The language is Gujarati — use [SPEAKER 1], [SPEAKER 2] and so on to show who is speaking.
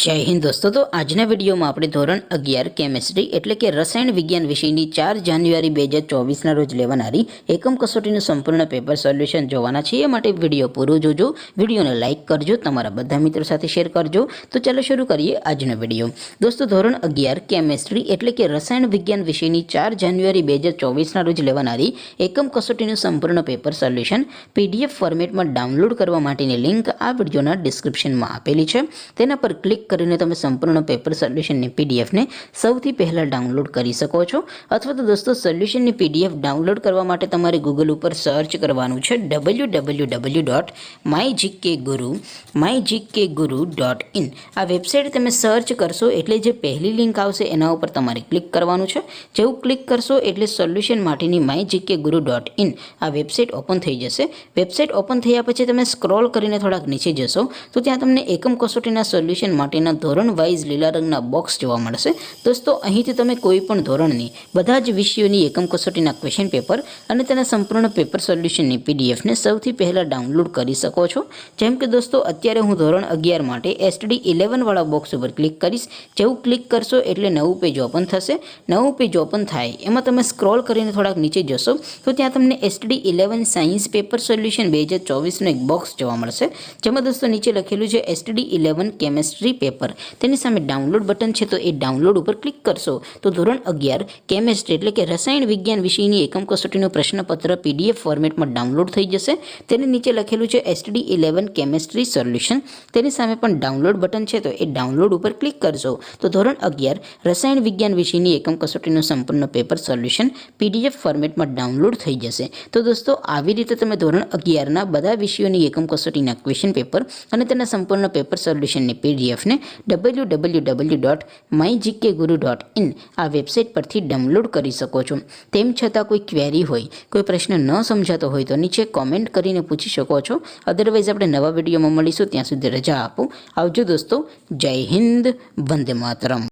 [SPEAKER 1] जय हिंद दोस्तों। तो आजना विडियो में આપણે ધોરણ 11 કેમેસ્ટ્રી એટલે કે રસાયણ વિજ્ઞાન વિષયની 4 જાન્યુઆરી 2024 ના રોજ લેવાનારી એકમ કસોટીનું સંપૂર્ણ પેપર સોલ્યુશન જોવાના છે। એ માટે વિડિયો પૂરો જોજો, વિડિયોને લાઈક કરજો, તમારા બધા મિત્રો સાથે શેર કરજો। તો ચાલો શરૂ કરીએ આજનો વિડિયો। દોસ્તો ધોરણ 11 કેમેસ્ટ્રી એટલે કે રસાયણ વિજ્ઞાન વિષયની 4 જાન્યુઆરી 2024 ના રોજ લેવાનારી એકમ કસોટીનું સંપૂર્ણ પેપર સોલ્યુશન પીડીએફ ફોર્મેટમાં ડાઉનલોડ કરવા માટેની લિંક આ વિડિયોના ડિસ્ક્રિપ્શનમાં આપેલી છે। તેના પર ક્લિક કરીને તમે સંપૂર્ણ પેપર સોલ્યુશનની પીડીએફને સૌથી પહેલાં ડાઉનલોડ કરી શકો છો। અથવા તો દોસ્તો સોલ્યુશનની પીડીએફ ડાઉનલોડ કરવા માટે તમારે ગૂગલ ઉપર સર્ચ કરવાનું છે www.mygkguru.in। આ વેબસાઇટ તમે સર્ચ કરશો એટલે જે પહેલી લિંક આવશે એના ઉપર તમારે ક્લિક કરવાનું છે। જેવું ક્લિક કરશો એટલે સોલ્યુશન માટેની mygkguru.in આ વેબસાઇટ ઓપન થઈ જશે। વેબસાઇટ ઓપન થયા પછી તમે સ્ક્રોલ કરીને થોડાક નીચે જશો તો ત્યાં તમને એકમ કસોટીના સોલ્યુશન માટેના ધોરણ વાઇઝ લીલા રંગના બોક્સ જોવા મળશે। દોસ્તો અહીંથી તમે કોઈ પણ ધોરણની બધા જ વિષયોની એકમ કસોટીના ક્વેશ્ચન પેપર અને તેના સંપૂર્ણ પેપર સોલ્યુશનની પીડીએફને સૌથી પહેલાં ડાઉનલોડ કરી શકો છો। જેમ કે દોસ્તો અત્યારે હું ધોરણ 11 માટે STD 11 વાળા બોક્સ ઉપર ક્લિક કરીશ। જેવું ક્લિક કરશો એટલે નવું પેજ ઓપન થશે। નવું પેજ ઓપન થાય એમાં તમે સ્ક્રોલ કરીને થોડાક નીચે જશો તો ત્યાં તમને STD 11 સાયન્સ પેપર સોલ્યુશન 2024નો એક બોક્સ જોવા મળશે। જેમાં દોસ્તો નીચે લખેલું છે STD 11 કેમેસ્ટ્રી પેપર, તેની સામે ડાઉનલોડ બટન છે તો એ ડાઉનલોડ ઉપર ક્લિક કરશો તો ધોરણ 11 કેમેસ્ટ્રી એટલે કે રસાયણ વિજ્ઞાન વિષયની એકમ કસોટીનું પ્રશ્નપત્ર પીડીએફ ફોર્મેટમાં ડાઉનલોડ થઈ જશે। તેની નીચે લખેલું છે STD 11 કેમેસ્ટ્રી સોલ્યુશન, તેની સામે પણ ડાઉનલોડ બટન છે તો એ ડાઉનલોડ ઉપર ક્લિક કરશો તો ધોરણ 11 રસાયણ વિજ્ઞાન વિષયની એકમ કસોટીનું સંપૂર્ણ પેપર સોલ્યુશન પીડીએફ ફોર્મેટમાં ડાઉનલોડ થઈ જશે। તો દોસ્તો આવી રીતે તમે ધોરણ 11ના બધા વિષયોની એકમ કસોટીના ક્વેશ્ચન પેપર અને તેના સંપૂર્ણ પેપર સોલ્યુશનની પીડીએફને www.mygkguru.in આ વેબસાઇટ પરથી ડાઉનલોડ કરી શકો છો। તેમ છતાં કોઈ ક્વેરી હોય, કોઈ પ્રશ્ન ન સમજાતો હોય તો નીચે કોમેન્ટ કરીને પૂછી શકો છો। અદરવાઇઝ આપણે નવા વિડીયોમાં મળીશું, ત્યાં સુધી રજા આપો। આવજો દોસ્તો, જય હિન્દ, વંદે માતરમ।